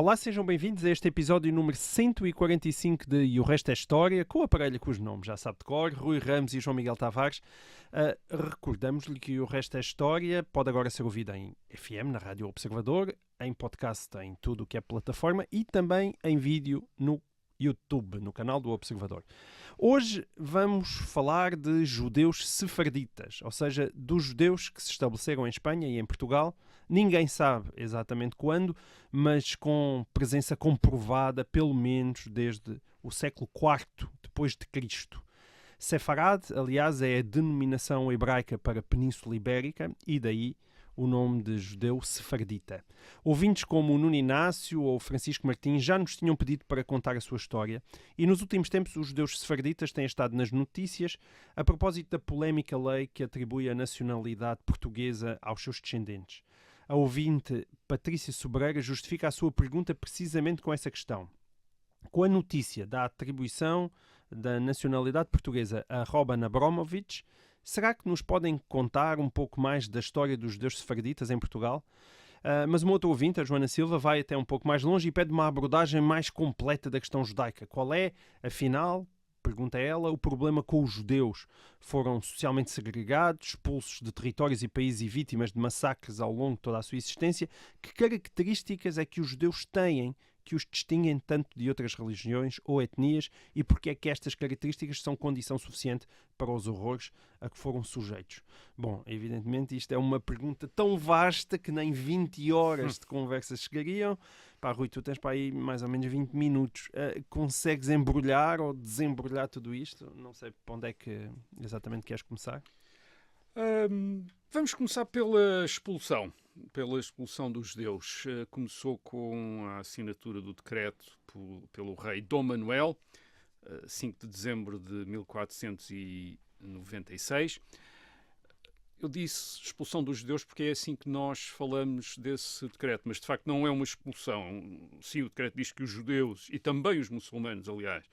Olá, sejam bem-vindos a este episódio número 145 de E o Resto é História, com o aparelho cujo nome já sabe de cor, Rui Ramos e João Miguel Tavares. Recordamos-lhe que O Resto é História pode agora ser ouvido em FM, na Rádio Observador, em podcast em tudo o que é plataforma e também em vídeo no YouTube, no canal do Observador. Hoje vamos falar de judeus sefarditas, ou seja, dos judeus que se estabeleceram em Espanha e em Portugal. Ninguém sabe exatamente quando, mas com presença comprovada pelo menos desde o século IV depois de Cristo. Sefarad, aliás, é a denominação hebraica para a Península Ibérica e daí o nome de judeu sefardita. Ouvintes como o Nuno Inácio ou o Francisco Martins já nos tinham pedido para contar a sua história e nos últimos tempos os judeus sefarditas têm estado nas notícias a propósito da polémica lei que atribui a nacionalidade portuguesa aos seus descendentes. A ouvinte Patrícia Sobreira justifica a sua pergunta precisamente com essa questão. Com a notícia da atribuição da nacionalidade portuguesa a Roman Abramovich, será que nos podem contar um pouco mais da história dos judeus sefarditas em Portugal? Mas uma outra ouvinte, a Joana Silva, vai até um pouco mais longe e pede uma abordagem mais completa da questão judaica. Qual é, afinal, pergunta ela, o problema com os judeus? Foram socialmente segregados, expulsos de territórios e países e vítimas de massacres ao longo de toda a sua existência? Que características é que os judeus têm que os distinguem tanto de outras religiões ou etnias e porque é que estas características são condição suficiente para os horrores a que foram sujeitos? Bom, evidentemente isto é uma pergunta tão vasta que nem 20 horas de conversa chegariam. Pá, Rui, tu tens para aí mais ou menos 20 minutos. Consegues embrulhar ou desembrulhar tudo isto? Não sei para onde é que exatamente queres começar. Vamos começar pela expulsão dos judeus. Começou com a assinatura do decreto pelo rei Dom Manuel, 5 de dezembro de 1496. Eu disse expulsão dos judeus porque é assim que nós falamos desse decreto, mas de facto não é uma expulsão. Sim, o decreto diz que os judeus, e também os muçulmanos, aliás,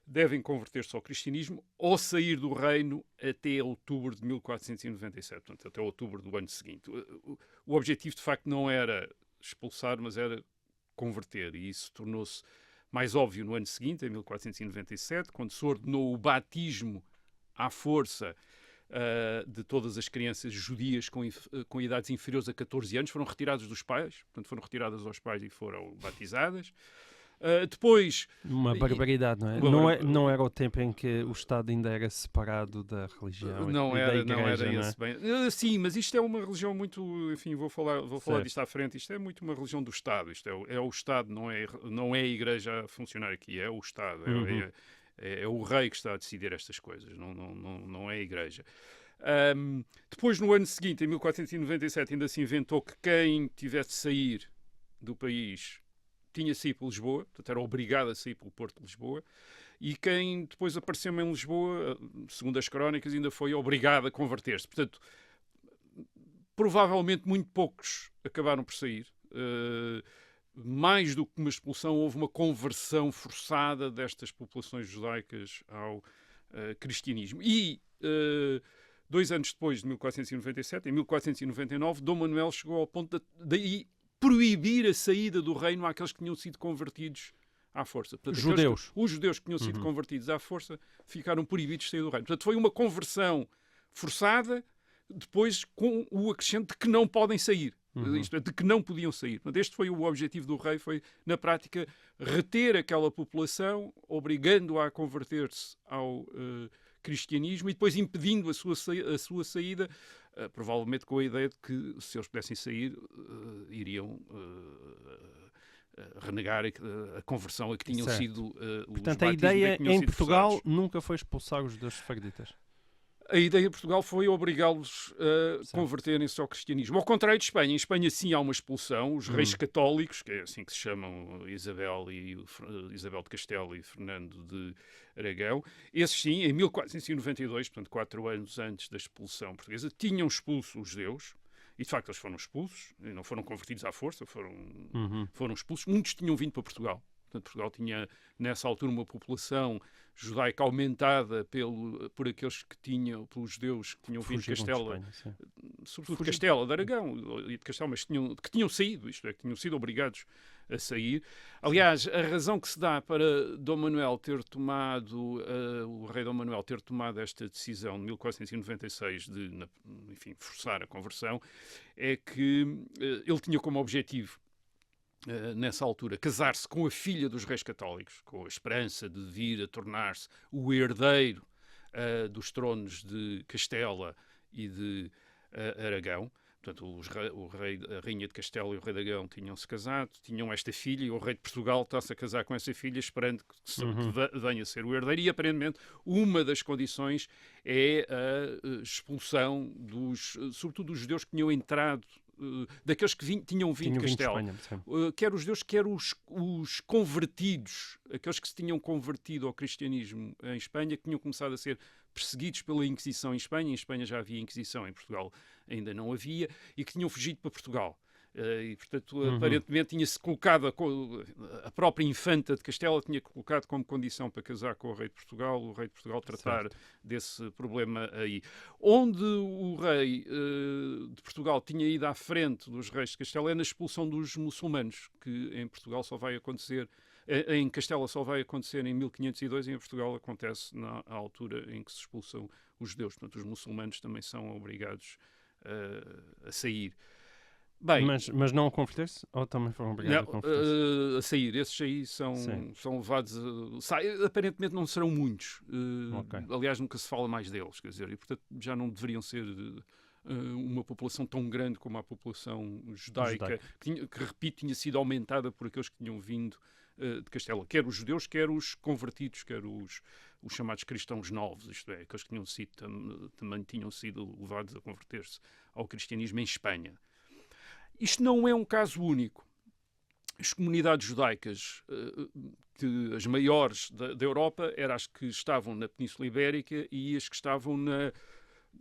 devem converter-se ao cristianismo ou sair do reino até outubro de 1497, portanto, até outubro do ano seguinte. O objetivo, de facto, não era expulsar, mas era converter, e isso tornou-se mais óbvio no ano seguinte, em 1497, quando se ordenou o batismo à força de todas as crianças judias com idades inferiores a 14 anos, foram retiradas dos pais, portanto, foram retiradas aos pais e foram batizadas. Depois... Uma barbaridade, não é? Não era o tempo em que o Estado ainda era separado da religião não e era, da igreja, não era não é? esse bem. Sim, mas isto é uma religião muito... Enfim, vou falar disto à frente. Isto é muito uma religião do Estado. Isto é o Estado, não é a igreja a funcionar aqui. É o Estado. É o rei que está a decidir estas coisas. Não é a igreja. Depois, no ano seguinte, em 1497, ainda se inventou que quem tivesse de sair do país tinha saído por Lisboa, portanto era obrigado a sair pelo Porto de Lisboa, e quem depois apareceu em Lisboa, segundo as crónicas, ainda foi obrigado a converter-se. Portanto, provavelmente muito poucos acabaram por sair. Mais do que uma expulsão, houve uma conversão forçada destas populações judaicas ao cristianismo. E 2 anos depois de 1497, em 1499, Dom Manuel chegou ao ponto de proibir a saída do reino àqueles que tinham sido convertidos à força. Portanto, os judeus que tinham sido convertidos à força ficaram proibidos de sair do reino. Portanto, foi uma conversão forçada, depois com o acrescento de que não podem sair. Isto é, de que não podiam sair. Portanto, este foi o objetivo do rei, foi, na prática, reter aquela população, obrigando-a a converter-se ao cristianismo e depois impedindo a sua saída, provavelmente com a ideia de que, se eles pudessem sair, iriam renegar a conversão a que tinham sido Portanto, a ideia em Portugal forçados. Nunca foi expulsar os judeus sefarditas. A ideia de Portugal foi obrigá-los a converterem-se ao cristianismo. Ao contrário de Espanha. Em Espanha, sim, há uma expulsão. Os reis católicos, que é assim que se chamam Isabel de Castelo e Fernando de Aragão, esses sim, em 1492, portanto 4 anos antes da expulsão portuguesa, tinham expulso os judeus. E, de facto, eles foram expulsos. E não foram convertidos à força, foram expulsos. Muitos tinham vindo para Portugal. Portanto, Portugal tinha, nessa altura, uma população judaica aumentada por aqueles que tinham, pelos judeus que tinham vindo de Castela, sobretudo de Castela, de Aragão e de Castela, mas que tinham saído, isto é, que tinham sido obrigados a sair. Aliás, a razão que se dá para Dom Manuel ter tomado, o rei Dom Manuel ter tomado esta decisão de 1496 de, enfim, forçar a conversão, é que ele tinha como objetivo, nessa altura, casar-se com a filha dos reis católicos, com a esperança de vir a tornar-se o herdeiro dos tronos de Castela e de Aragão. Portanto, a rainha de Castela e o rei de Aragão tinham-se casado, tinham esta filha, e o rei de Portugal está-se a casar com essa filha, esperando que venha a ser o herdeiro. E, aparentemente, uma das condições é a expulsão sobretudo dos judeus que tinham entrado, daqueles que tinham vindo de Castela, quer os judeus, quer os convertidos, aqueles que se tinham convertido ao cristianismo em Espanha, que tinham começado a ser perseguidos pela Inquisição em Espanha. Em Espanha já havia Inquisição, em Portugal ainda não havia, e que tinham fugido para Portugal. E, portanto, aparentemente tinha-se colocado, a própria infanta de Castela tinha colocado como condição para casar com o rei de Portugal, o rei de Portugal tratar desse problema aí. Onde o rei de Portugal tinha ido à frente dos reis de Castela é na expulsão dos muçulmanos, que em Portugal só vai acontecer, em Castela só vai acontecer em 1502, e em Portugal acontece na altura em que se expulsam os judeus. Portanto, os muçulmanos também são obrigados a sair. Bem, mas não a converter-se? Ou também foram obrigados a converter-se? A sair. Esses aí são levados aparentemente não serão muitos. Aliás, nunca se fala mais deles. Quer dizer, e, portanto, já não deveriam ser uma população tão grande como a população judaica. Que, repito, tinha sido aumentada por aqueles que tinham vindo de Castela. Quer os judeus, quer os convertidos, quer os chamados cristãos novos. Isto é, aqueles que também tinham sido levados a converter-se ao cristianismo em Espanha. Isto não é um caso único. As comunidades judaicas, as maiores da Europa, eram as que estavam na Península Ibérica e as que estavam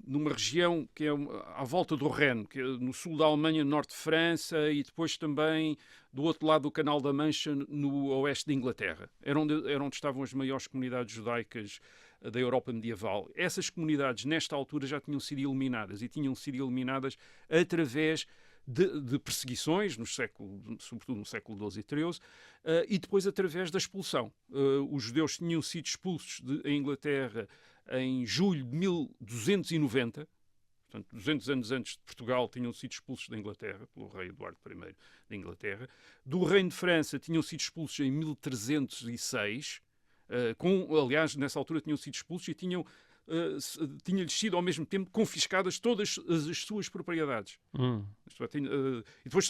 numa região que é à volta do Reno, que é no sul da Alemanha, no norte de França, e depois também do outro lado do Canal da Mancha, no oeste de Inglaterra. Era onde estavam as maiores comunidades judaicas da Europa medieval. Essas comunidades, nesta altura, já tinham sido eliminadas, e tinham sido eliminadas através de perseguições, sobretudo no século XII e XIII, e depois através da expulsão. Os judeus tinham sido expulsos em Inglaterra em julho de 1290, portanto, 200 anos antes de Portugal, tinham sido expulsos da Inglaterra, pelo rei Eduardo I da Inglaterra. Do Reino de França tinham sido expulsos em 1306, aliás, nessa altura tinham sido expulsos e tinha-lhes sido ao mesmo tempo confiscadas todas as suas propriedades. E depois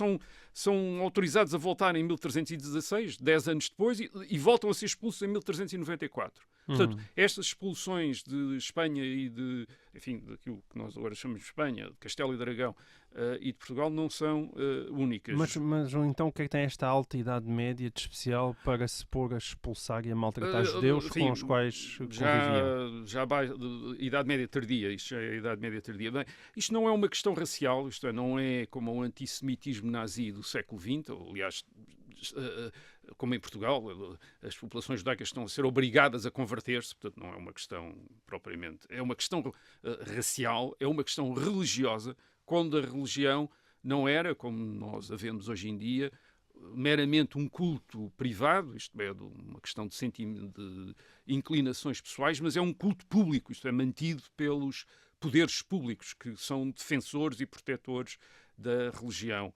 são autorizados a voltar em 1316, 10 anos depois, e voltam a ser expulsos em 1394. Portanto, estas expulsões de Espanha e daquilo que nós agora chamamos de Espanha, de Castela e de Aragão e de Portugal, não são únicas. Mas então o que é que tem esta alta Idade Média de especial para se pôr a expulsar e a maltratar judeus com os quais conviviam? Já Idade Média tardia, isto já é a Idade Média tardia. Bem, isto não é uma questão racial, isto não é como o antissemitismo nazi do século XX, aliás, como em Portugal, as populações judaicas estão a ser obrigadas a converter-se, portanto não é uma questão propriamente, é uma questão racial, é uma questão religiosa, quando a religião não era, como nós a vemos hoje em dia, meramente um culto privado, isto é, uma questão de inclinações pessoais, mas é um culto público, isto é, mantido pelos poderes públicos, que são defensores e protetores da religião.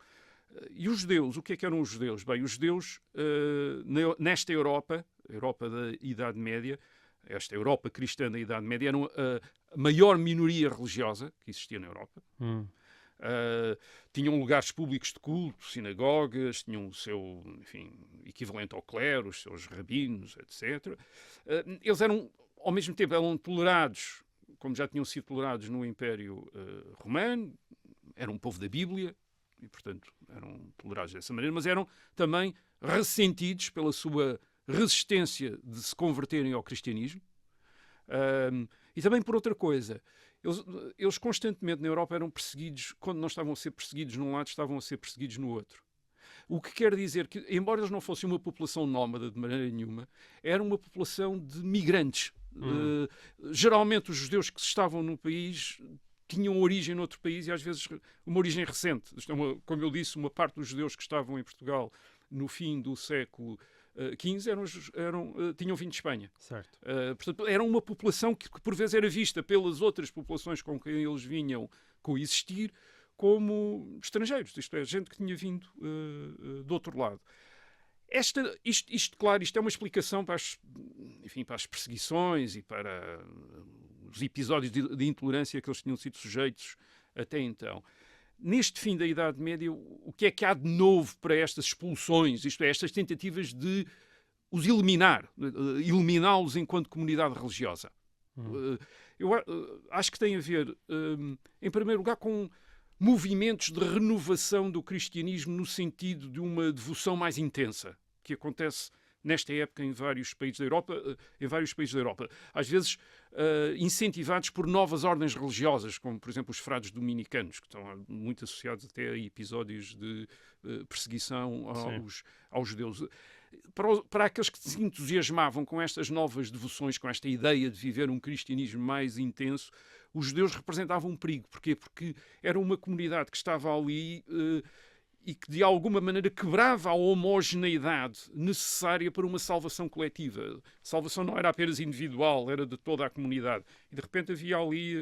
E os judeus, o que é que eram os judeus? Bem, os judeus, nesta Europa, a Europa da Idade Média, esta Europa cristã da Idade Média, eram a maior minoria religiosa que existia na Europa. Tinham lugares públicos de culto, sinagogas, tinham o seu, equivalente ao clero, os seus rabinos, etc. Eles eram, ao mesmo tempo, eram tolerados, como já tinham sido tolerados no Império Romano, eram um povo da Bíblia, e, portanto, eram tolerados dessa maneira, mas eram também ressentidos pela sua resistência de se converterem ao cristianismo. E também por outra coisa, eles constantemente na Europa eram perseguidos, quando não estavam a ser perseguidos num lado, estavam a ser perseguidos no outro. O que quer dizer que, embora eles não fossem uma população nómada de maneira nenhuma, era uma população de migrantes. Geralmente os judeus que estavam no país tinham origem noutro país e às vezes uma origem recente. Isto é como eu disse, uma parte dos judeus que estavam em Portugal no fim do século XV tinham vindo de Espanha. Certo. Portanto, era uma população que por vezes era vista pelas outras populações com quem eles vinham coexistir como estrangeiros. Isto é, gente que tinha vindo do outro lado. Isto é uma explicação para as perseguições e para os episódios de intolerância que eles tinham sido sujeitos até então. Neste fim da Idade Média, o que é que há de novo para estas expulsões, isto é, estas tentativas de os eliminá-los enquanto comunidade religiosa? Eu acho que tem a ver, em primeiro lugar, com movimentos de renovação do cristianismo no sentido de uma devoção mais intensa, que acontece nesta época em vários países da Europa, às vezes incentivados por novas ordens religiosas, como por exemplo os frades dominicanos, que estão muito associados até a episódios de perseguição aos judeus. Para aqueles que se entusiasmavam com estas novas devoções, com esta ideia de viver um cristianismo mais intenso, os judeus representavam um perigo. Porquê? Porque era uma comunidade que estava ali e que de alguma maneira quebrava a homogeneidade necessária para uma salvação coletiva. A salvação não era apenas individual, era de toda a comunidade. E de repente havia ali,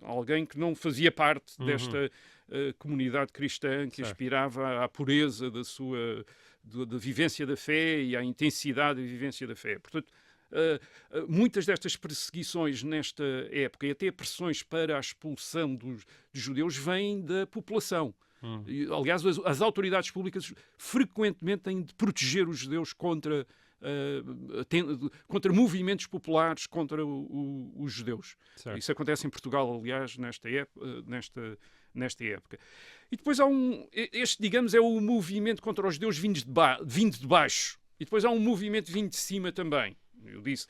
alguém que não fazia parte desta comunidade cristã, que aspirava à pureza da vivência da fé e à intensidade da vivência da fé. Portanto, muitas destas perseguições nesta época e até pressões para a expulsão dos judeus vêm da população. Aliás, as autoridades públicas frequentemente têm de proteger os judeus contra movimentos populares contra os judeus. Certo. Isso acontece em Portugal, aliás, nesta época. E depois há digamos, é o movimento contra os judeus vindo de baixo. E depois há um movimento vindo de cima também. Eu disse,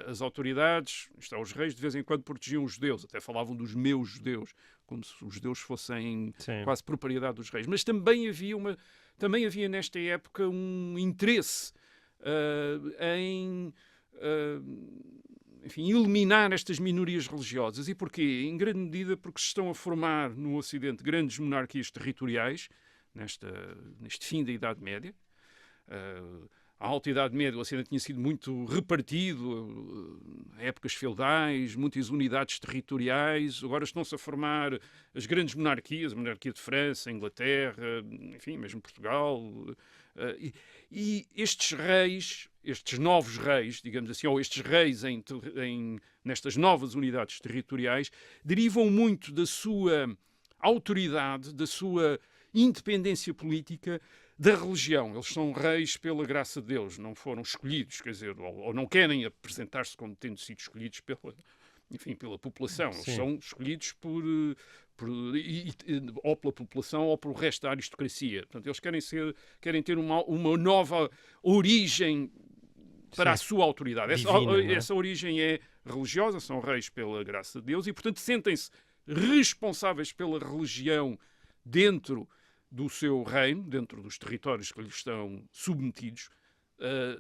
as autoridades, os reis, de vez em quando protegiam os judeus, até falavam dos meus judeus, como se os judeus fossem quase propriedade dos reis. Mas também havia nesta época um interesse em eliminar estas minorias religiosas. E porquê? Em grande medida porque se estão a formar no Ocidente grandes monarquias territoriais, neste fim da Idade Média. A Alta Idade Média, o Ocidente tinha sido muito repartido, épocas feudais, muitas unidades territoriais. Agora estão-se a formar as grandes monarquias, a monarquia de França, a Inglaterra, mesmo Portugal. E estes novos reis, digamos assim, ou estes reis nestas novas unidades territoriais, derivam muito da sua autoridade, da sua independência política, da religião. Eles são reis pela graça de Deus, não foram escolhidos, quer dizer, ou não querem apresentar-se como tendo sido escolhidos pela população. Eles são escolhidos ou pela população ou pelo resto da aristocracia. Portanto, eles querem ter uma nova origem para a sua autoridade. Essa origem é religiosa, são reis pela graça de Deus e, portanto, sentem-se responsáveis pela religião dentro do seu reino, dentro dos territórios que lhes estão submetidos,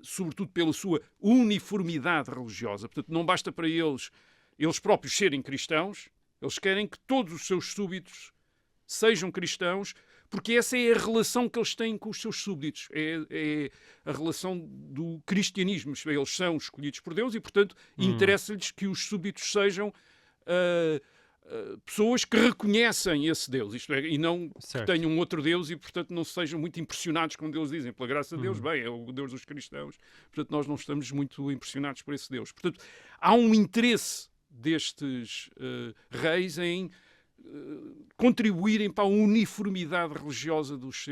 sobretudo pela sua uniformidade religiosa. Portanto, não basta para eles próprios serem cristãos, eles querem que todos os seus súbditos sejam cristãos, porque essa é a relação que eles têm com os seus súbditos. É a relação do cristianismo. Eles são escolhidos por Deus e, portanto, interessa-lhes que os súbditos sejam pessoas que reconhecem esse Deus, isto é, e não que tenham um outro Deus e, portanto, não sejam muito impressionados com Deus, dizem, pela graça de Deus, bem, é o Deus dos cristãos, portanto, nós não estamos muito impressionados por esse Deus. Portanto, há um interesse destes reis em contribuírem para a uniformidade religiosa dos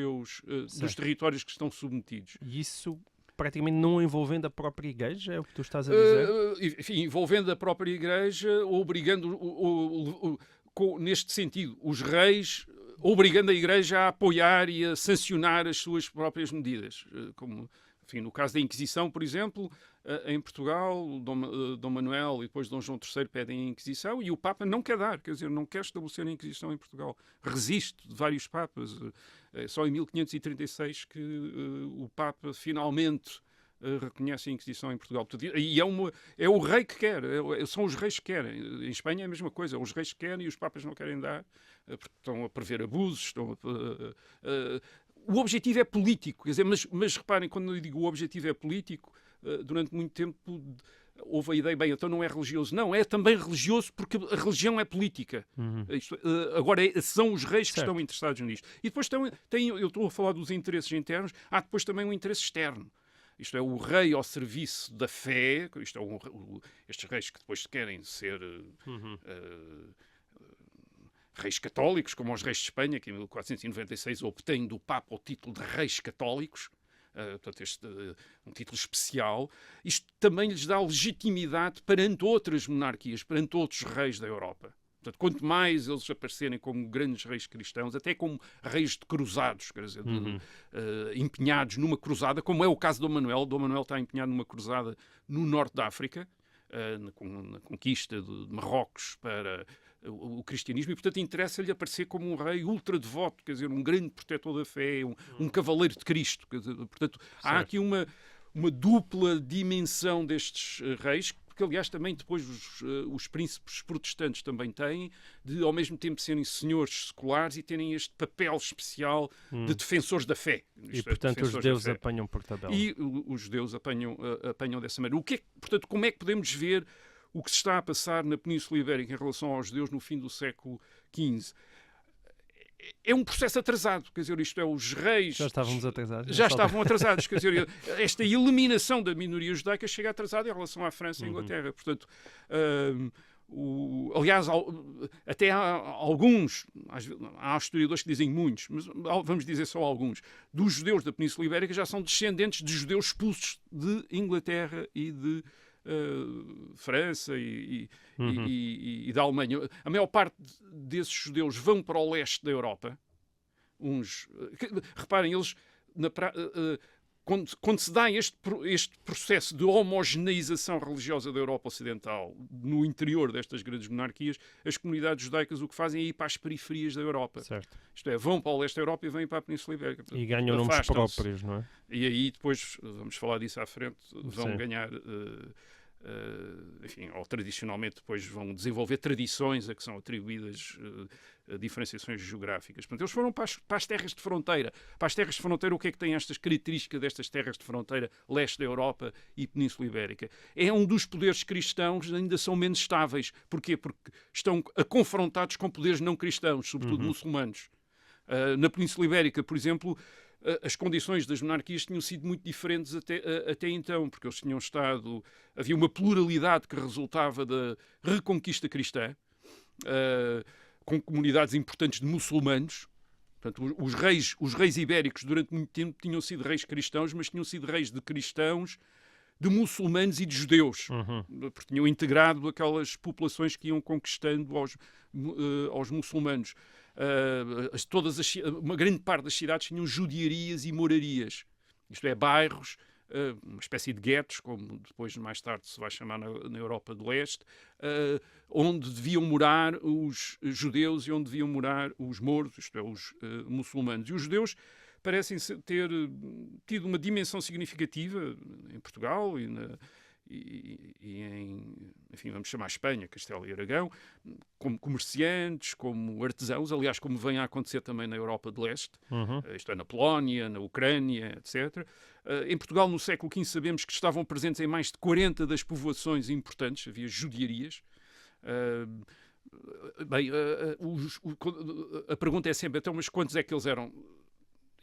territórios que estão submetidos. E isso praticamente não envolvendo a própria Igreja, é o que tu estás a dizer? Envolvendo a própria Igreja, obrigando, neste sentido, os reis, obrigando a Igreja a apoiar e a sancionar as suas próprias medidas, como enfim, no caso da Inquisição, por exemplo, em Portugal, Dom Manuel e depois Dom João III pedem a Inquisição e o Papa não quer dar, quer dizer, não quer estabelecer a Inquisição em Portugal. Resiste de vários Papas. É só em 1536 que o Papa finalmente reconhece a Inquisição em Portugal. E é o rei que quer, são os reis que querem. Em Espanha é a mesma coisa, os reis querem e os papas não querem dar, porque estão a prever abusos, o objetivo é político, quer dizer, mas reparem, quando eu digo o objetivo é político, durante muito tempo houve a ideia, bem, então não é religioso. Não, é também religioso porque a religião é política. Agora, são os reis que estão interessados nisto. E depois eu estou a falar dos interesses internos, há depois também um interesse externo. Isto é, o rei ao serviço da fé, estes reis que depois querem ser reis católicos, como os reis de Espanha, que em 1496 obtêm do Papa o título de reis católicos, portanto, um título especial. Isto também lhes dá legitimidade perante outras monarquias, perante outros reis da Europa. Portanto, quanto mais eles aparecerem como grandes reis cristãos, até como reis de cruzados, quer dizer, empenhados numa cruzada, como é o caso de Dom Manuel. Dom Manuel está empenhado numa cruzada no norte da África, na conquista de Marrocos para o cristianismo, e, portanto, interessa-lhe aparecer como um rei ultra-devoto, quer dizer, um grande protetor da fé, um cavaleiro de Cristo. Quer dizer, portanto, há aqui uma dupla dimensão destes reis, que aliás também depois os príncipes protestantes também têm, de ao mesmo tempo serem senhores seculares e terem este papel especial de defensores da fé. E portanto os judeus apanham por tabela. E os judeus apanham dessa maneira. Portanto, como é que podemos ver o que se está a passar na Península Ibérica em relação aos judeus no fim do século XV? É um processo atrasado, quer dizer, isto é, os reis... Já estávamos atrasados. Já estavam atrasados, quer dizer, esta eliminação da minoria judaica chega atrasada em relação à França e à Inglaterra. Portanto, aliás, até há historiadores que dizem muitos, mas vamos dizer só alguns, dos judeus da Península Ibérica já são descendentes de judeus expulsos de Inglaterra e de França e da Alemanha. A maior parte desses judeus vão para o leste da Europa. Reparem, eles quando se dá este processo de homogeneização religiosa da Europa Ocidental no interior destas grandes monarquias, as comunidades judaicas o que fazem é ir para as periferias da Europa. Certo. Isto é, vão para o leste da Europa e vêm para a Península Ibérica. E ganham nomes próprios, não é? E aí depois, vamos falar disso à frente, vão ganhar... enfim, ou tradicionalmente depois vão desenvolver tradições a que são atribuídas diferenciações geográficas. Portanto, eles foram para as terras de fronteira. Para as terras de fronteira, o que é que tem estas características destas terras de fronteira, leste da Europa e Península Ibérica? É um dos poderes cristãos ainda são menos estáveis. Porquê? Porque estão confrontados com poderes não cristãos, sobretudo muçulmanos. Na Península Ibérica, por exemplo, as condições das monarquias tinham sido muito diferentes até então, porque eles tinham estado... Havia uma pluralidade que resultava da reconquista cristã, com comunidades importantes de muçulmanos. Portanto, os reis ibéricos durante muito tempo tinham sido reis cristãos, mas tinham sido reis de cristãos, de muçulmanos e de judeus, porque tinham integrado aquelas populações que iam conquistando aos muçulmanos. Uma grande parte das cidades tinham judiarias e morarias, isto é, bairros, uma espécie de guetos, como depois mais tarde se vai chamar na Europa do Leste, onde deviam morar os judeus e onde deviam morar os mouros, isto é, os muçulmanos. E os judeus parecem ter tido uma dimensão significativa em Portugal e enfim, vamos chamar Espanha, Castelo e Aragão, como comerciantes, como artesãos, aliás, como vem a acontecer também na Europa de Leste, isto é, na Polónia, na Ucrânia, etc. Em Portugal, no século XV, sabemos que estavam presentes em mais de 40 das povoações importantes, havia judiarias. A pergunta é sempre, então, mas quantos é que eles eram?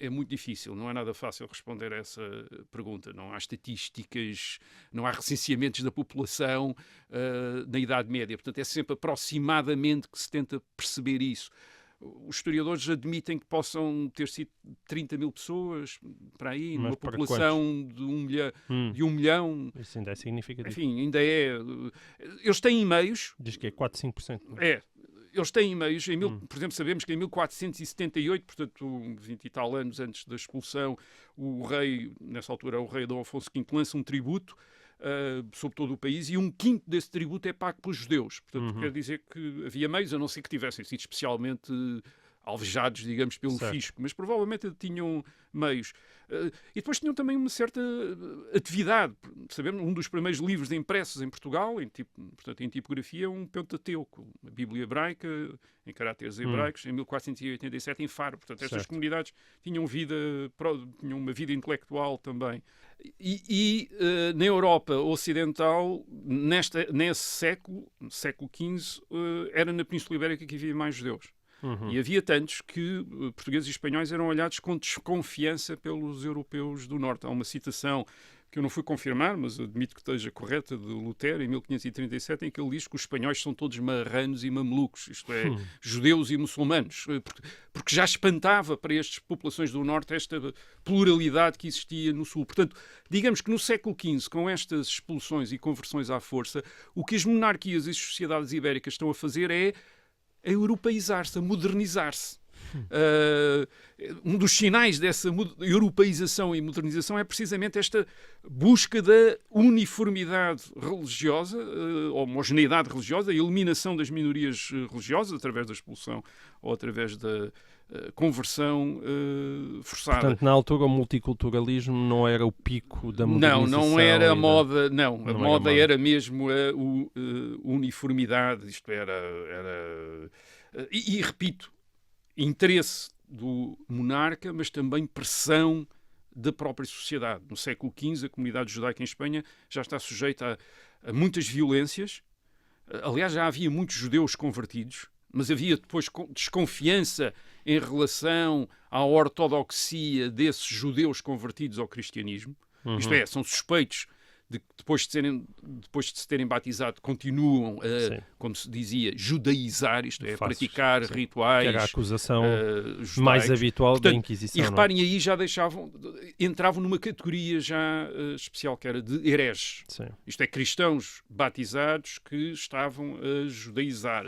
É muito difícil, não é nada fácil responder a essa pergunta. Não há estatísticas, não há recenseamentos da população na Idade Média. Portanto, é sempre aproximadamente que se tenta perceber isso. Os historiadores admitem que possam ter sido 30 mil pessoas, para aí, numa população de 1 milhão. Isso ainda é significativo. Enfim, ainda é... Eles têm e-mails... Diz que é 4, 5%. É. eles têm meios, por exemplo, sabemos que em 1478, portanto 20 e tal anos antes da expulsão, o rei, nessa altura o rei Dom Afonso V, lança um tributo sobre todo o país, e 1/5 desse tributo é pago pelos judeus. Portanto, quer dizer que havia meios, a não ser que tivessem sido especialmente alvejados, digamos, pelo fisco, mas provavelmente tinham meios. E depois tinham também uma certa atividade. Sabemos, um dos primeiros livros impressos em Portugal, portanto, em tipografia, um Pentateuco, a Bíblia hebraica, em caracteres hebraicos, em 1487, em Faro. Portanto, estas comunidades tinham uma vida intelectual também. Na Europa Ocidental, nesse século XV, era na Península Ibérica que havia mais judeus. E havia tantos que portugueses e espanhóis eram olhados com desconfiança pelos europeus do Norte. Há uma citação que eu não fui confirmar, mas admito que esteja correta, de Lutero, em 1537, em que ele diz que os espanhóis são todos marranos e mamelucos, isto é, judeus e muçulmanos, porque já espantava para estas populações do Norte esta pluralidade que existia no Sul. Portanto, digamos que no século XV, com estas expulsões e conversões à força, o que as monarquias e as sociedades ibéricas estão a fazer é a europeizar-se, a modernizar-se. Um dos sinais dessa europeização e modernização é precisamente esta busca da uniformidade religiosa, homogeneidade religiosa, a eliminação das minorias religiosas através da expulsão ou através da conversão forçada. Portanto, na altura o multiculturalismo não era o pico da modernização? Não era a moda, não. A moda era mesmo a uniformidade, isto era... E repito, interesse do monarca, mas também pressão da própria sociedade. No século XV, a comunidade judaica em Espanha já está sujeita a muitas violências. Aliás, já havia muitos judeus convertidos, mas havia depois desconfiança em relação à ortodoxia desses judeus convertidos ao cristianismo. Isto é, são suspeitos de que depois de se terem batizado continuam a, como se dizia, judaizar, isto é, praticar rituais. Que era a acusação mais habitual. Portanto, da Inquisição. E reparem, aí já entravam numa categoria já especial, que era de hereges. Isto é, cristãos batizados que estavam a judaizar.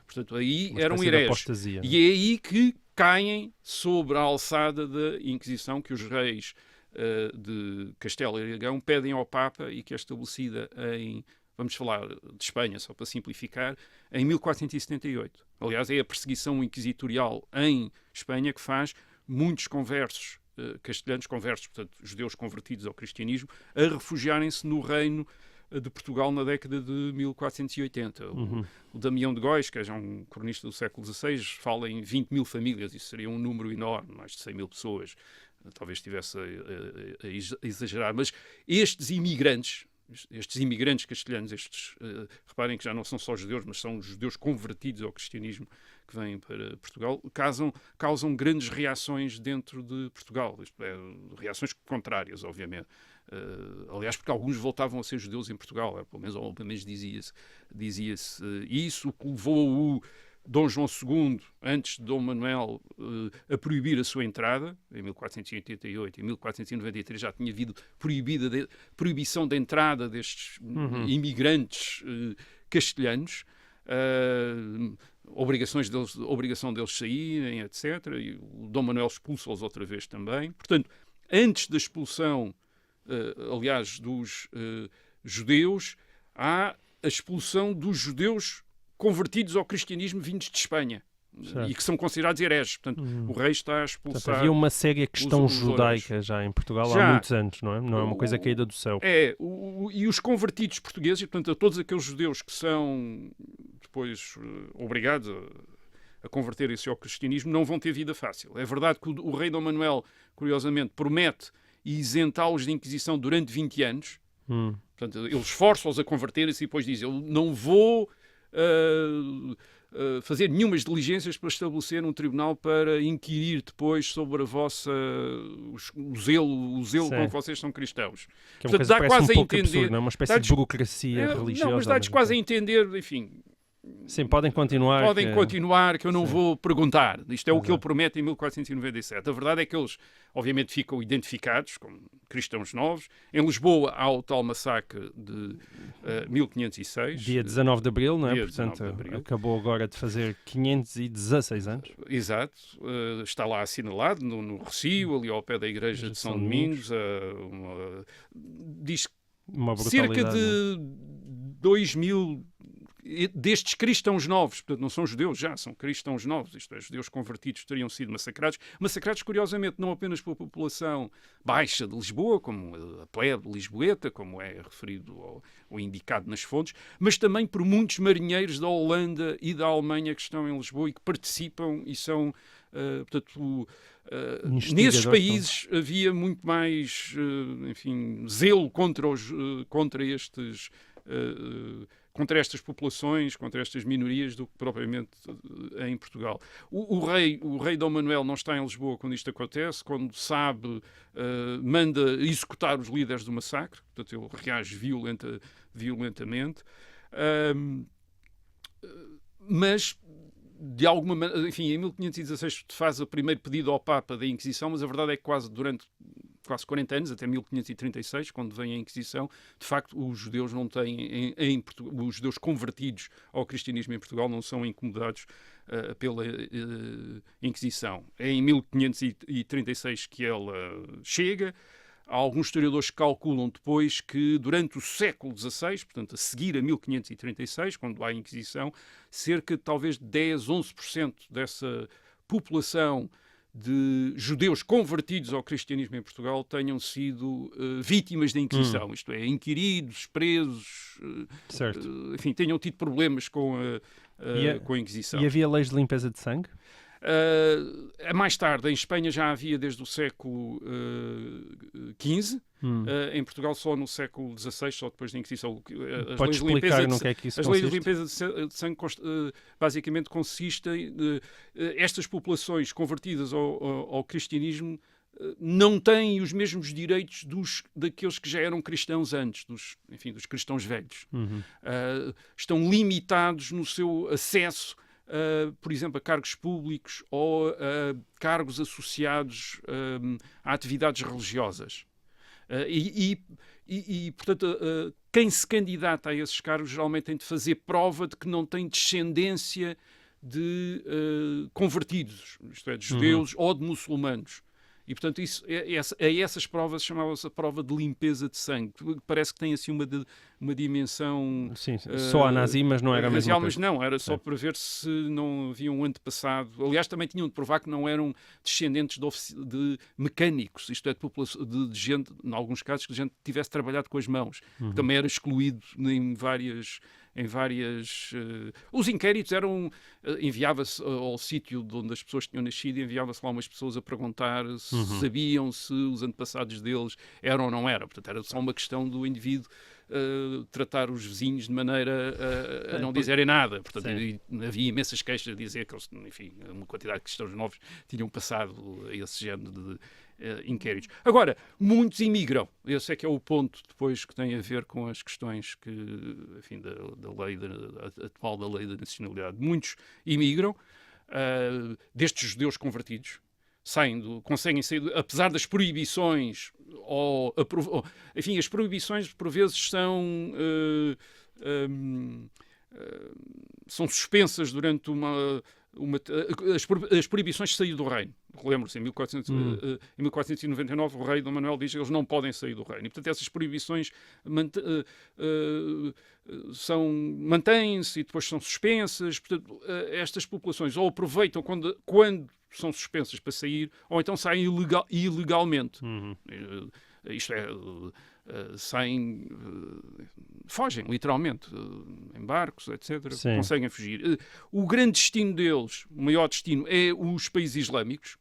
Portanto, aí eram hereges. E é aí que caem sobre a alçada da Inquisição, que os reis de Castelo e Aragão pedem ao Papa, e que é estabelecida em, vamos falar de Espanha, só para simplificar, em 1478. Aliás, é a perseguição inquisitorial em Espanha que faz muitos conversos castelhanos, portanto, judeus convertidos ao cristianismo, a refugiarem-se no reino de Portugal na década de 1480. O Damião de Góis, que é já um cronista do século XVI, fala em 20 mil famílias, isso seria um número enorme, mais de 100 mil pessoas. Talvez estivesse a exagerar, mas estes imigrantes castelhanos, reparem que já não são só judeus, mas são judeus convertidos ao cristianismo que vêm para Portugal, causam grandes reações dentro de Portugal, isto é, reações contrárias, obviamente. Aliás, porque alguns voltavam a ser judeus em Portugal, pelo menos dizia-se isso, o que levou o Dom João II, antes de Dom Manuel, a proibir a sua entrada, em 1488, em 1493 já tinha havido proibição da entrada destes imigrantes castelhanos, obrigação deles saírem, etc. E o Dom Manuel expulsou-os outra vez também. Portanto, antes da expulsão, aliás, dos judeus, há a expulsão dos judeus convertidos ao cristianismo vindos de Espanha. E que são considerados hereges. Portanto, o rei está a expulsar... Portanto, havia uma séria questão judaica já em Portugal há muitos anos, não é? Não é uma coisa caída do céu. E os convertidos portugueses, portanto, a todos aqueles judeus que são depois obrigados a converterem-se ao cristianismo, não vão ter vida fácil. É verdade que o rei Dom Manuel, curiosamente, promete isentá-los de Inquisição durante 20 anos. Portanto, ele esforça-os a converterem-se e depois diz: eu não vou fazer nenhumas diligências para estabelecer um tribunal para inquirir depois sobre a vossa o zelo com que vocês são cristãos. Que é uma coisa que parece um pouco absurdo, não é? Uma espécie de burocracia religiosa. Não, mas dá-lhes quase a entender, enfim... Sim, podem continuar. Continuar, que eu não vou perguntar. Isto é o que ele promete em 1497. A verdade é que eles, obviamente, ficam identificados, como cristãos novos. Em Lisboa há o tal massacre de 1506. Dia 19 de Abril, não é? Dia Portanto, 19 de Abril. acabou agora de fazer 516 anos. Exato. Está lá assinalado no Recio, ali ao pé da igreja de São Domingos. Diz que Uma cerca brutalidade, de 2.000 destes cristãos novos, portanto não são judeus já, são cristãos novos, isto é, judeus convertidos teriam sido massacrados curiosamente não apenas pela população baixa de Lisboa, como a plebe lisboeta, como é referido ou indicado nas fontes, mas também por muitos marinheiros da Holanda e da Alemanha que estão em Lisboa e que participam e são, portanto, nesses países havia muito mais, enfim, zelo contra estas populações, contra estas minorias, do que propriamente em Portugal. O rei Dom Manuel não está em Lisboa quando isto acontece, quando sabe, manda executar os líderes do massacre, portanto ele reage violentamente, mas de alguma maneira, enfim, em 1516 faz o primeiro pedido ao Papa da Inquisição, mas a verdade é que durante quase 40 anos, até 1536, quando vem a Inquisição, de facto os judeus não têm, os judeus convertidos ao cristianismo em Portugal não são incomodados pela Inquisição. É em 1536 que ela chega. Alguns historiadores calculam depois que durante o século XVI, portanto a seguir a 1536, quando há a Inquisição, cerca de talvez 10, 11% dessa população de judeus convertidos ao cristianismo em Portugal tenham sido vítimas da Inquisição, isto é, inquiridos, presos, enfim, tenham tido problemas com a Inquisição. E havia leis de limpeza de sangue? Mais tarde, em Espanha já havia desde o século XV, em Portugal só no século XVI, só depois da Inquisição. Pode explicar no que é que isso consiste? As leis de limpeza de sangue basicamente consistem estas populações convertidas ao cristianismo não têm os mesmos direitos daqueles que já eram cristãos antes, dos cristãos velhos. Estão limitados no seu acesso por exemplo, a cargos públicos ou a cargos associados a atividades religiosas. Portanto, quem se candidata a esses cargos geralmente tem de fazer prova de que não tem descendência de convertidos, isto é, de judeus ou de muçulmanos. E, portanto, essas provas chamavam-se a prova de limpeza de sangue. Parece que tem assim uma dimensão... Sim, só a nazi, mas não era a mesma coisa. Mas não, era só para ver se não havia um antepasado. Aliás, também tinham de provar que não eram descendentes de mecânicos, isto é, de gente, em alguns casos, que a gente tivesse trabalhado com as mãos. Também era excluído em várias... os inquéritos eram... enviava-se ao sítio de onde as pessoas tinham nascido e enviava-se lá umas pessoas a perguntar se sabiam se os antepassados deles eram ou não eram. Portanto, era só uma questão do indivíduo tratar os vizinhos de maneira a não dizerem nada. Portanto, havia imensas queixas a dizer que eles, enfim, uma quantidade de cristãos novos tinham passado a esse género de inquéritos. Agora, muitos imigram. Esse é que é o ponto depois que tem a ver com as questões que, enfim, da lei atual da lei da nacionalidade. Muitos imigram, destes judeus convertidos, conseguem sair, apesar das proibições, enfim, as proibições por vezes são suspensas durante as proibições de sair do reino. Lembro-se, em 1499 o rei Dom Manuel diz que eles não podem sair do reino. E, portanto, essas proibições mantêm-se e depois são suspensas. Portanto, estas populações ou aproveitam quando são suspensas para sair, ou então saem ilegalmente. Isto é, fogem, literalmente, em barcos, etc. Conseguem fugir. O grande destino deles, o maior destino, é os países islâmicos,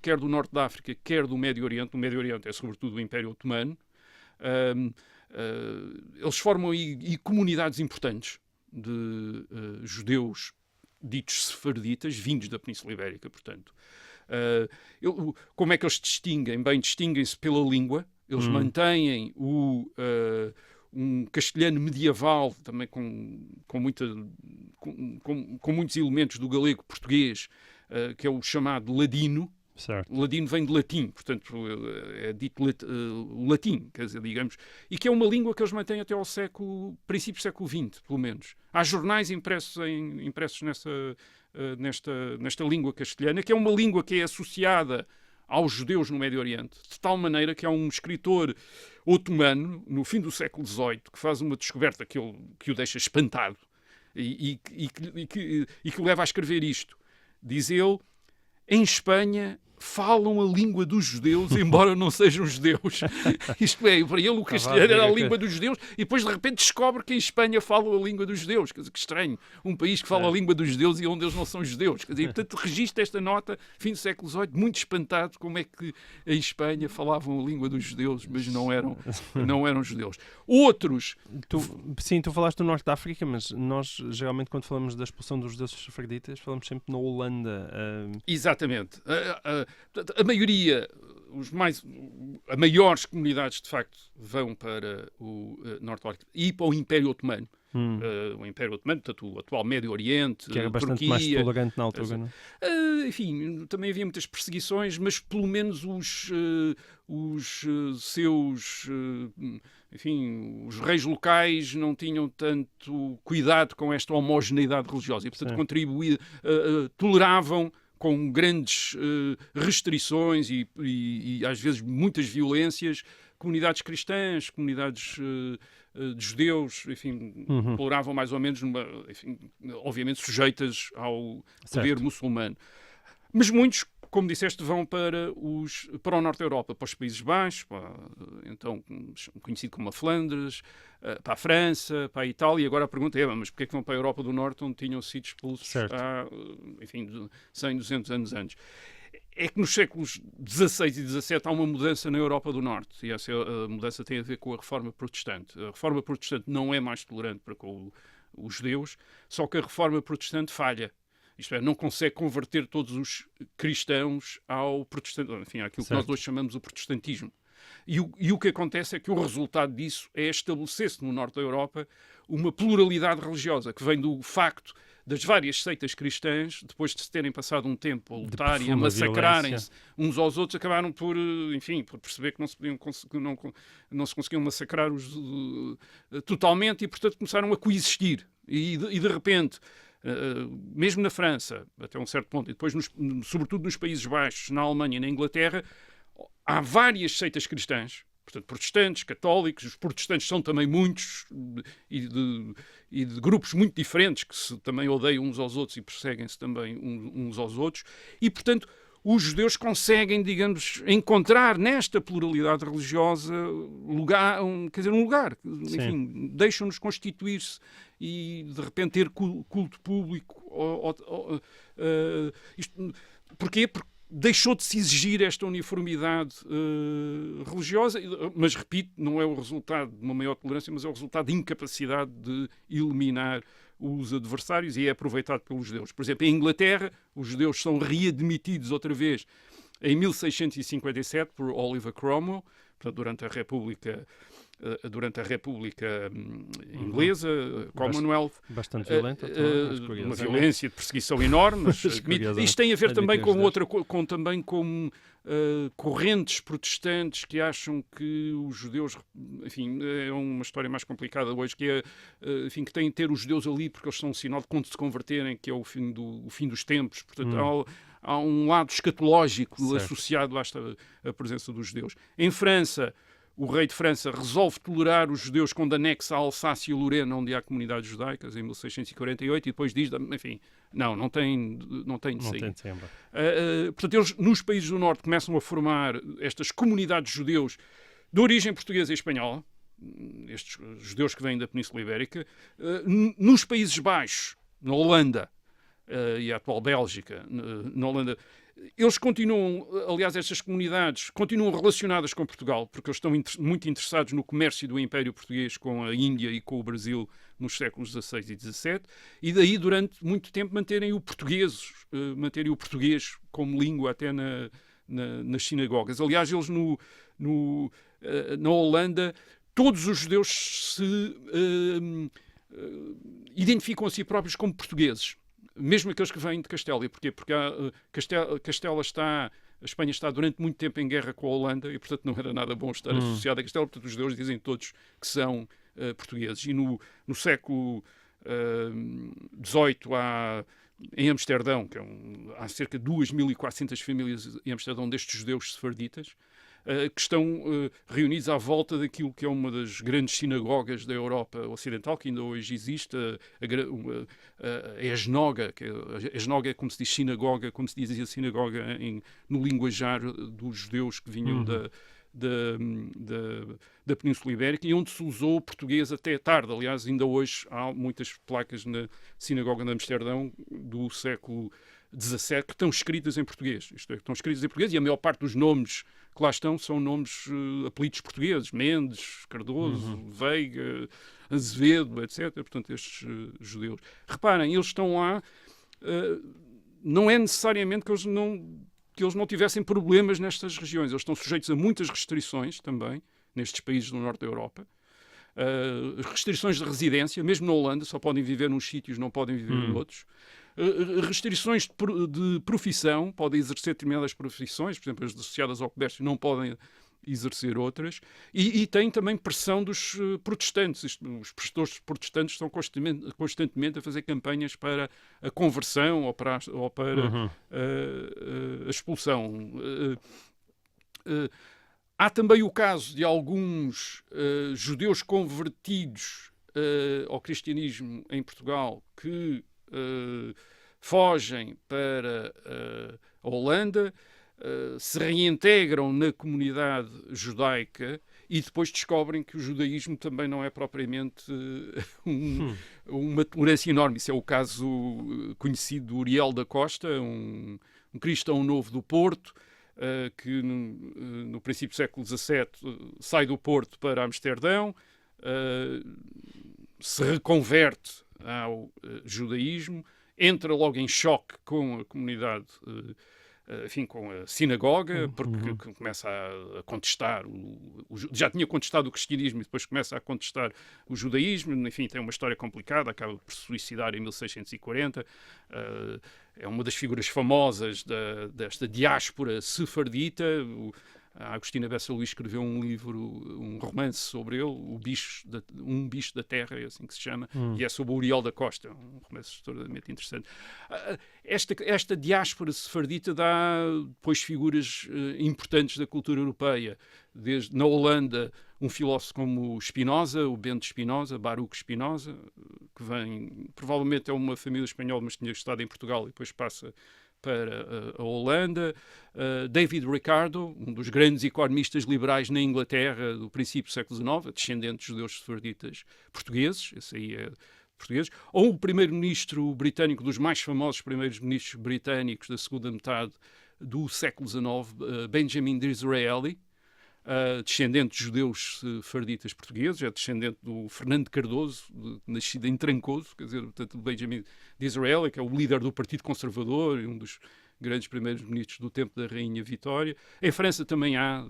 quer do Norte da África, quer do Médio Oriente. O Médio Oriente é, sobretudo, o Império Otomano. Eles formam aí comunidades importantes de judeus ditos sefarditas, vindos da Península Ibérica, portanto. Como é que eles se distinguem? Bem, distinguem-se pela língua. Eles mantêm um castelhano medieval, também com muitos elementos do galego português, que é o chamado ladino. Certo. Ladino vem de latim, portanto é dito latim, quer dizer, digamos, e que é uma língua que eles mantêm até ao princípio do século XX, pelo menos. Há jornais impressos nesta língua castelhana, que é uma língua que é associada aos judeus no Médio Oriente, de tal maneira que há um escritor otomano, no fim do século XVIII, que faz uma descoberta que o deixa espantado e que o leva a escrever isto. Diz ele: em Espanha falam a língua dos judeus, embora não sejam judeus. Isto é, para ele o castelhano era a língua dos judeus, e depois de repente descobre que em Espanha falam a língua dos judeus. Quer dizer, que estranho. Um país que fala a língua dos judeus e onde eles não são judeus. Quer dizer, portanto, registra esta nota, fim do século XVIII, muito espantado como é que em Espanha falavam a língua dos judeus, mas não eram judeus. Outros... Sim, tu falaste do Norte da África, mas nós, geralmente, quando falamos da expulsão dos judeus sefraditas, falamos sempre na Holanda. Exatamente. A maioria, as maiores comunidades, de facto, vão para o Norte da África e para o Império Otomano. O Império Otomano, portanto, o atual Médio Oriente, que era bastante Turquia, mais tolerante na altura, não é? Enfim, também havia muitas perseguições, mas pelo menos os reis locais não tinham tanto cuidado com esta homogeneidade religiosa e, portanto, toleravam com grandes restrições e às vezes muitas violências, comunidades cristãs, comunidades de judeus, enfim, toleravam mais ou menos, obviamente sujeitas ao poder muçulmano. Mas muitos, como disseste, vão para o Norte da Europa, para os Países Baixos, então conhecido como a Flandres, para a França, para a Itália. E agora a pergunta é, mas porquê é que vão para a Europa do Norte, onde tinham sido expulsos há, 100, 200 anos antes? É que nos séculos XVI e XVII há uma mudança na Europa do Norte, e essa mudança tem a ver com a Reforma Protestante. A Reforma Protestante não é mais tolerante para com os judeus, só que a Reforma Protestante falha. Isto é, não consegue converter todos os cristãos ao protestantismo, enfim, àquilo que nós hoje chamamos o protestantismo. E o que acontece é que o resultado disso é estabelecer-se no Norte da Europa uma pluralidade religiosa que vem do facto das várias seitas cristãs, depois de se terem passado um tempo a lutar e a massacrarem-se uns aos outros, acabaram por perceber que não se conseguiam massacrar totalmente e, portanto, começaram a coexistir. E de repente, mesmo na França, até um certo ponto, e depois, sobretudo nos Países Baixos, na Alemanha e na Inglaterra, há várias seitas cristãs, portanto, protestantes, católicos. Os protestantes são também muitos e de grupos muito diferentes que se também odeiam uns aos outros e perseguem-se também uns aos outros. E, portanto, os judeus conseguem, digamos, encontrar nesta pluralidade religiosa um lugar. Enfim, deixam-nos constituir-se e, de repente, ter culto público. Porquê? Porque deixou de se exigir esta uniformidade religiosa, mas, repito, não é o resultado de uma maior tolerância, mas é o resultado de incapacidade de eliminar os adversários e é aproveitado pelos judeus. Por exemplo, em Inglaterra, os judeus são readmitidos outra vez em 1657 por Oliver Cromwell, portanto, durante a República Inglesa, Commonwealth. Bastante violenta. Uma violência de perseguição enorme. Mas, isto tem a ver também com correntes protestantes que acham que os judeus, enfim, é uma história mais complicada hoje, que é, enfim, que têm de ter os judeus ali porque eles são um sinal de quando se converterem, que é o fim dos tempos. Portanto, há um lado escatológico associado à presença dos judeus. Em França, o rei de França resolve tolerar os judeus quando anexa a Alsácia e Lorena, onde há comunidades judaicas, em 1648, e depois diz, enfim, não tem de sair. Portanto, eles, nos países do Norte, começam a formar estas comunidades judeus de origem portuguesa e espanhola, estes judeus que vêm da Península Ibérica. Nos Países Baixos, na Holanda e a atual Bélgica, na Holanda, eles continuam, aliás, estas comunidades continuam relacionadas com Portugal, porque eles estão muito interessados no comércio do Império Português com a Índia e com o Brasil nos séculos XVI e XVII, e daí, durante muito tempo, manterem o português como língua até nas sinagogas. Aliás, eles na Holanda, todos os judeus se identificam a si próprios como portugueses. Mesmo aqueles que vêm de Castela. Porquê? Porque Castela está A Espanha está durante muito tempo em guerra com a Holanda e, portanto, não era nada bom estar associado a Castelo. Portanto, os judeus dizem todos que são portugueses. E no século XVIII em Amsterdão, há cerca de 2.400 famílias em Amsterdão destes judeus sefarditas, que estão reunidos à volta daquilo que é uma das grandes sinagogas da Europa Ocidental, que ainda hoje existe, a Esnoga, a Esnoga é como se diz sinagoga, como se dizia sinagoga no linguajar dos judeus que vinham da Península Ibérica, e onde se usou o português até tarde. Aliás, ainda hoje há muitas placas na sinagoga de Amsterdão do século XVII que estão escritas em português. Isto é, estão escritas em português, e a maior parte dos nomes que lá estão são nomes, apelidos portugueses: Mendes, Cardoso, Veiga, Azevedo, etc. Portanto, estes judeus. Reparem, eles estão lá, não é necessariamente que eles não tivessem problemas nestas regiões. Eles estão sujeitos a muitas restrições também, nestes países do norte da Europa. Restrições de residência, mesmo na Holanda, só podem viver nos sítios, não podem viver em outros. Restrições de profissão, podem exercer determinadas profissões, por exemplo, as associadas ao comércio não podem exercer outras, e tem também pressão dos protestantes. Os pastores protestantes estão constantemente a fazer campanhas para a conversão ou para a expulsão. Há também o caso de alguns judeus convertidos ao cristianismo em Portugal que fogem para a Holanda, se reintegram na comunidade judaica e depois descobrem que o judaísmo também não é propriamente uma tolerância enorme. Isso é o caso conhecido do Uriel da Costa, um cristão novo do Porto, que no princípio do século XVII sai do Porto para Amsterdão, se reconverte ao judaísmo, entra logo em choque com a comunidade, enfim, com a sinagoga, porque começa a contestar, já tinha contestado o cristianismo e depois começa a contestar o judaísmo. Enfim, tem uma história complicada, acaba por se suicidar em 1640, é uma das figuras famosas desta diáspora sefardita. A Agostina Bessa Luís escreveu um livro, um romance sobre ele, Um Bicho da Terra, é assim que se chama, e é sobre o Uriel da Costa, um romance extraordinariamente interessante. Esta diáspora sefardita dá depois figuras importantes da cultura europeia. Na Holanda, um filósofo como Spinoza, o Bento Spinoza, Baruch Spinoza, que provavelmente é uma família espanhola, mas tinha estado em Portugal e depois passa para a Holanda. David Ricardo, um dos grandes economistas liberais na Inglaterra do princípio do século XIX, descendente de judeus sefarditas portugueses, esse aí é português. Ou o primeiro-ministro britânico, dos mais famosos primeiros-ministros britânicos da segunda metade do século XIX, Benjamin Disraeli, descendente de judeus sefarditas portugueses, é descendente do Fernando Cardoso, nascido em Trancoso, quer dizer, portanto, Benjamin Disraeli, que é o líder do Partido Conservador e um dos grandes primeiros ministros do tempo da Rainha Vitória. Em França também há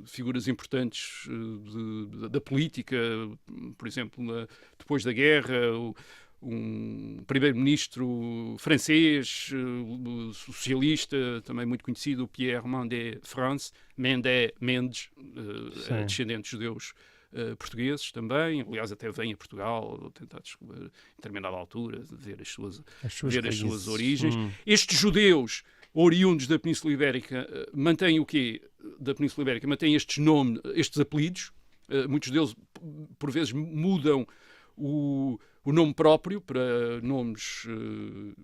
figuras importantes da política, por exemplo, depois da guerra, um primeiro-ministro francês, socialista, também muito conhecido, Pierre Mendès Mendes, descendente de judeus portugueses também. Aliás, até vem a Portugal tentar descobrir, em determinada altura, ver as suas origens. Estes judeus oriundos da Península Ibérica mantêm o quê? Da Península Ibérica mantêm estes nomes, estes apelidos. Muitos deles, por vezes, mudam o nome próprio para nomes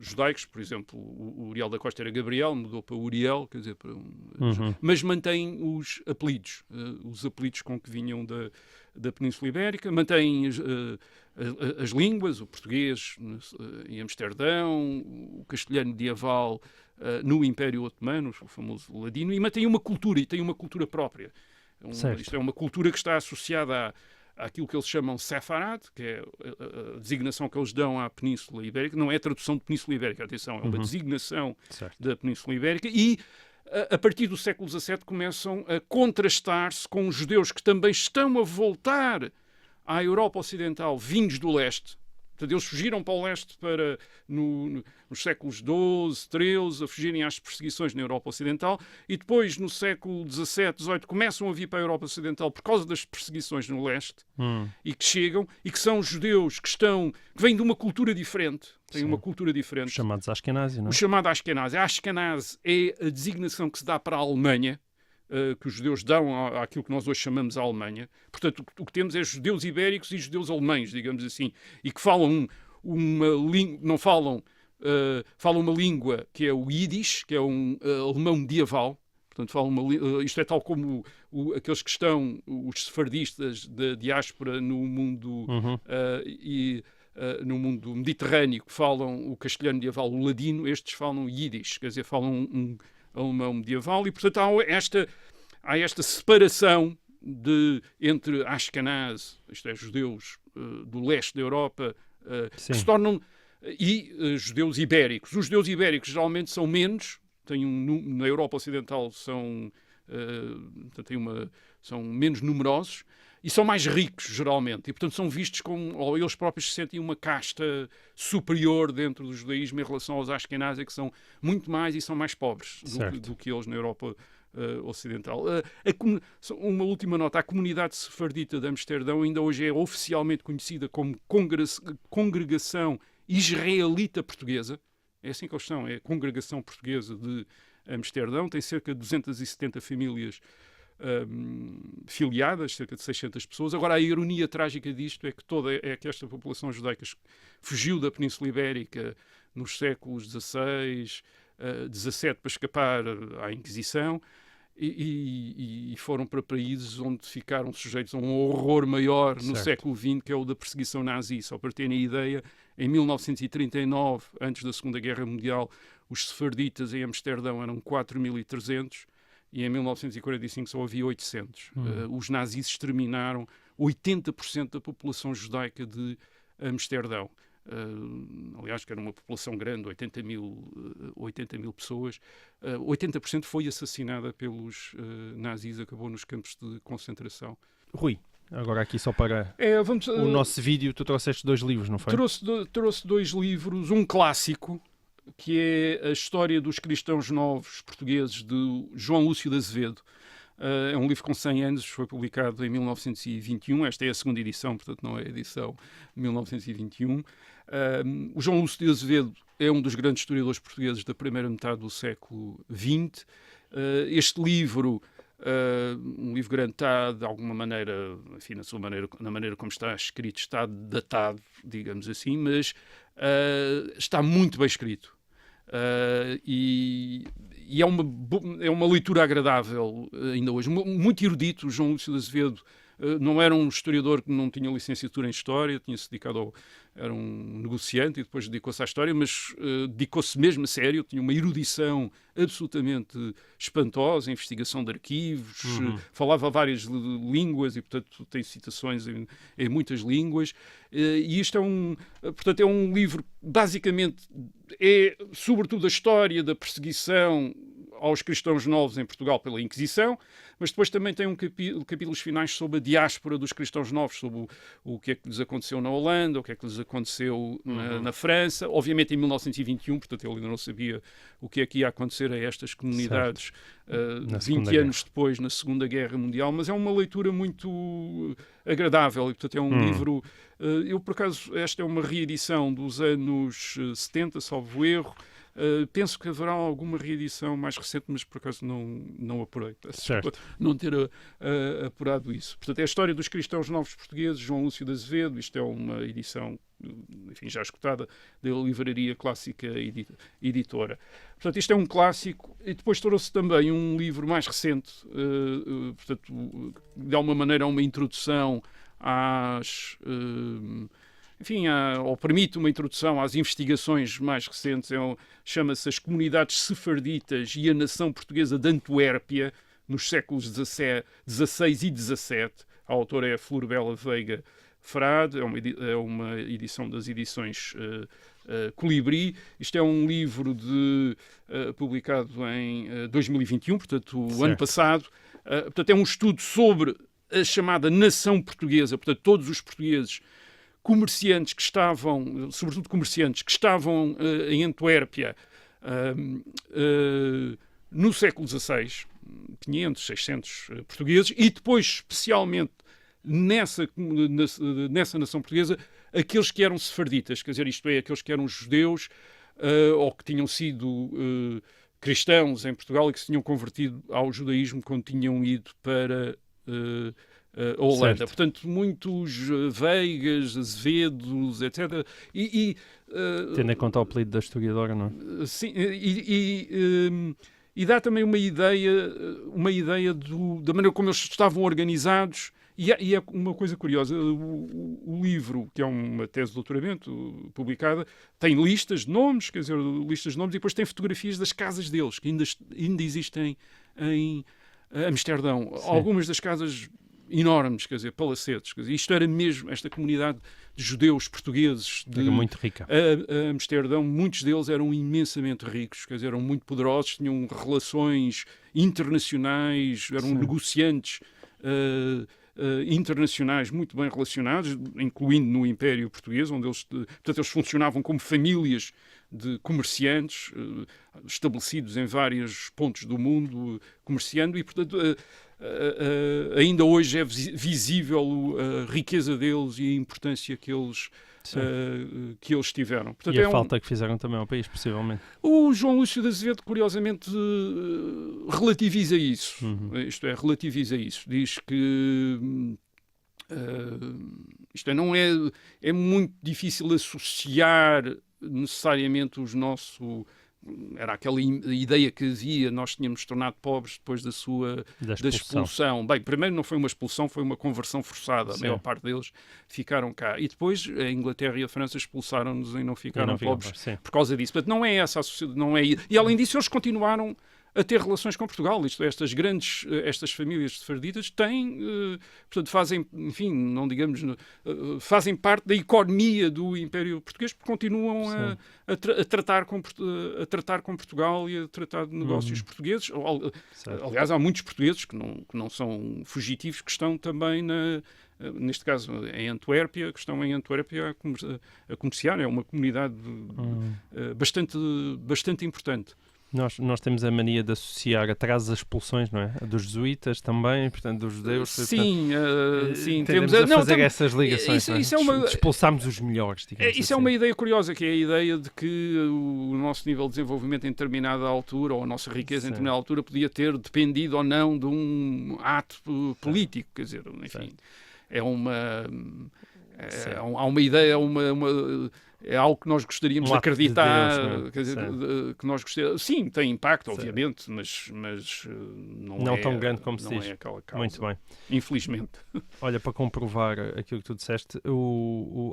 judaicos. Por exemplo, o Uriel da Costa era Gabriel, mudou para Uriel, quer dizer, mas mantém os apelidos com que vinham da Península Ibérica, mantém as línguas, o português em Amsterdão, o castelhano medieval no Império Otomano, o famoso ladino, e mantém uma cultura, e tem uma cultura própria. Isto é uma cultura que está associada àquilo que eles chamam Sefarad, que é a designação que eles dão à Península Ibérica. Não é a tradução de Península Ibérica, atenção, é uma designação da Península Ibérica. E a partir do século XVII começam a contrastar-se com os judeus que também estão a voltar à Europa Ocidental, vindos do leste, Portanto, eles fugiram para o leste nos séculos XII, XIII, a fugirem às perseguições na Europa Ocidental, e depois, no século XVII, XVIII, começam a vir para a Europa Ocidental por causa das perseguições no leste, e que chegam, e que são judeus que vêm de uma cultura diferente. Têm uma cultura diferente. Os chamados Ashkenazi, não é? O chamado Ashkenazi. A Ashkenazi é a designação que se dá para a Alemanha, que os judeus dão àquilo que nós hoje chamamos a Alemanha. Portanto, o que temos é judeus ibéricos e judeus alemães, digamos assim, e que falam falam uma língua que é o Yiddish, que é um alemão medieval. Portanto, isto é tal como aqueles que estão, os sefardistas da diáspora no mundo no mundo mediterrâneo, que falam o castelhano medieval, o ladino. Estes falam Yiddish, quer dizer, falam um alemão medieval, e portanto há esta separação entre Ashkenaz, isto é, judeus do leste da Europa, que se tornam, e judeus ibéricos. Os judeus ibéricos geralmente são menos, na Europa Ocidental são menos numerosos, e são mais ricos, geralmente. E, portanto, são vistos ou eles próprios se sentem uma casta superior dentro do judaísmo em relação aos Ashkenazi, que são muito mais e são mais pobres do que eles na Europa Ocidental. Uma última nota. A comunidade sefardita de Amsterdão ainda hoje é oficialmente conhecida como Congregação Israelita Portuguesa. É assim que eles são. É a Congregação Portuguesa de Amsterdão. Tem cerca de 270 famílias filiadas, cerca de 600 pessoas. Agora, a ironia trágica disto é que esta população judaica fugiu da Península Ibérica nos séculos XVI, XVII para escapar à Inquisição, e foram para países onde ficaram sujeitos a um horror maior no século XX, que é o da perseguição nazi. Só para terem ideia, em 1939, antes da Segunda Guerra Mundial, os sefarditas em Amsterdão eram 4.300, e em 1945 só havia 800. Os nazis exterminaram 80% da população judaica de Amsterdão. Aliás, que era uma população grande, 80 mil pessoas. 80% foi assassinada pelos nazis, acabou nos campos de concentração. Rui, agora aqui só para o nosso vídeo, tu trouxeste 2 livros, não foi? Trouxe 2 livros, um clássico, que é a História dos Cristãos Novos Portugueses, de João Lúcio de Azevedo. É um livro com 100 anos, foi publicado em 1921. Esta é a segunda edição, portanto não é a edição de 1921. O João Lúcio de Azevedo é um dos grandes historiadores portugueses da primeira metade do século XX. Este livro, um livro grande, está de alguma maneira, enfim, na maneira como está escrito, está datado, digamos assim, mas está muito bem escrito. E é uma leitura agradável ainda hoje. Muito erudito. O João Lúcio de Azevedo não era um historiador que não tinha licenciatura em História, tinha-se dedicado era um negociante e depois dedicou-se à História, mas dedicou-se mesmo a sério, tinha uma erudição absolutamente espantosa, investigação de arquivos, falava várias línguas e, portanto, tem citações em muitas línguas. E isto portanto, é um livro, basicamente, é sobretudo a história da perseguição aos cristãos novos em Portugal pela Inquisição, mas depois também tem capítulos finais sobre a diáspora dos cristãos novos, sobre o que é que lhes aconteceu na Holanda, o que é que lhes aconteceu na França, obviamente em 1921, portanto ele ainda não sabia o que é que ia acontecer a estas comunidades 20 anos depois, na Segunda Guerra Mundial, mas é uma leitura muito agradável e, portanto, é um livro... eu, por acaso, esta é uma reedição dos anos 70, salvo erro. Penso que haverá alguma reedição mais recente, mas por acaso não apurei. Não ter apurado isso. Portanto, é a História dos Cristãos Novos Portugueses, João Lúcio de Azevedo. Isto é uma edição, enfim, já escutada, da Livraria Clássica Editora. Portanto, isto é um clássico. E depois trouxe também um livro mais recente, portanto, de alguma maneira uma introdução ou permite uma introdução às investigações mais recentes. Chama-se As Comunidades Sefarditas e a Nação Portuguesa de Antuérpia, nos séculos XVI e XVII. A autora é a Florbela Veiga Frade, é uma edição das edições Colibri. Isto é um livro publicado em 2021, portanto, o ano passado. Portanto, é um estudo sobre a chamada nação portuguesa, portanto, todos os portugueses comerciantes que estavam, sobretudo comerciantes que estavam em Antuérpia no século XVI, 500, 600 portugueses, e depois, especialmente nessa nação portuguesa, aqueles que eram sefarditas, quer dizer, isto é, aqueles que eram judeus ou que tinham sido cristãos em Portugal e que se tinham convertido ao judaísmo quando tinham ido para a Holanda. Certo. Portanto, muitos Veigas, Azevedos, etc. Tendo em conta o apelido da historiadora, não é? Sim, e dá também uma ideia da maneira como eles estavam organizados. E é uma coisa curiosa, o livro, que é uma tese de doutoramento publicada, tem listas de nomes, quer dizer, listas de nomes, e depois tem fotografias das casas deles, que ainda existem em Amsterdão. Sim. Algumas das casas enormes, quer dizer, palacetes. Quer dizer, isto era mesmo, esta comunidade de judeus portugueses era muito rica. A Amsterdão, muitos deles eram imensamente ricos, quer dizer, eram muito poderosos, tinham relações internacionais, eram Sim. negociantes internacionais muito bem relacionados, incluindo no Império Português, onde eles funcionavam como famílias de comerciantes estabelecidos em vários pontos do mundo, comerciando, e, portanto, ainda hoje é visível a riqueza deles e a importância que eles tiveram. Portanto, e a falta que fizeram também ao país, possivelmente. O João Lúcio de Azevedo, curiosamente, relativiza isso. Isto é, relativiza isso. Diz que isto é, não é muito difícil associar necessariamente era aquela ideia que havia, nós tínhamos tornado pobres depois da expulsão. Bem, primeiro não foi uma expulsão, foi uma conversão forçada. Sim. A maior parte deles ficaram cá. E depois a Inglaterra e a França expulsaram-nos e não ficaram pobres por causa disso. Portanto, não é essa a sociedade. Não é... E além disso, eles continuaram a ter relações com Portugal. Isto é, estas famílias sefarditas têm, portanto, fazem, enfim, não digamos, fazem parte da economia do Império Português, porque continuam a tratar com Portugal e a tratar de negócios portugueses. Aliás, há muitos portugueses que não são fugitivos, que estão também neste caso em Antuérpia, que estão em Antuérpia a comerciar. É uma comunidade bastante importante. Nós temos a mania de associar atrás as expulsões, não é? Dos jesuítas também, portanto, dos judeus. Sim, temos a fazer essas ligações. Expulsámos os melhores, digamos Isso é uma ideia curiosa, que é a ideia de que o nosso nível de desenvolvimento em determinada altura, ou a nossa riqueza em determinada altura, podia ter dependido ou não de um ato político. Quer dizer, enfim, há uma ideia, é algo que nós gostaríamos de acreditar, de Deus, quer dizer, que nós gostaríamos. Sim, tem impacto, obviamente, mas não tão grande como se diz. É aquela causa. Muito bem. Infelizmente. Olha, para comprovar aquilo que tu disseste,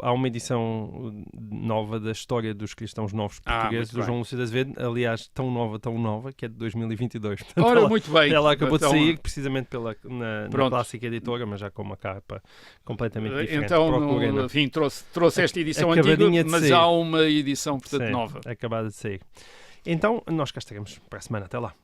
há uma edição nova da História dos Cristãos Novos Portugueses, do João Lúcio de Azevedo, aliás, tão nova, que é de 2022. Portanto, ora, muito bem. Ela acabou de sair, precisamente na Clássica Editora, mas já com uma capa completamente diferente. Então, enfim, trouxe esta edição antiga, mas há uma edição, portanto, nova. Acabada de sair. Então, nós cá estaremos para a semana. Até lá.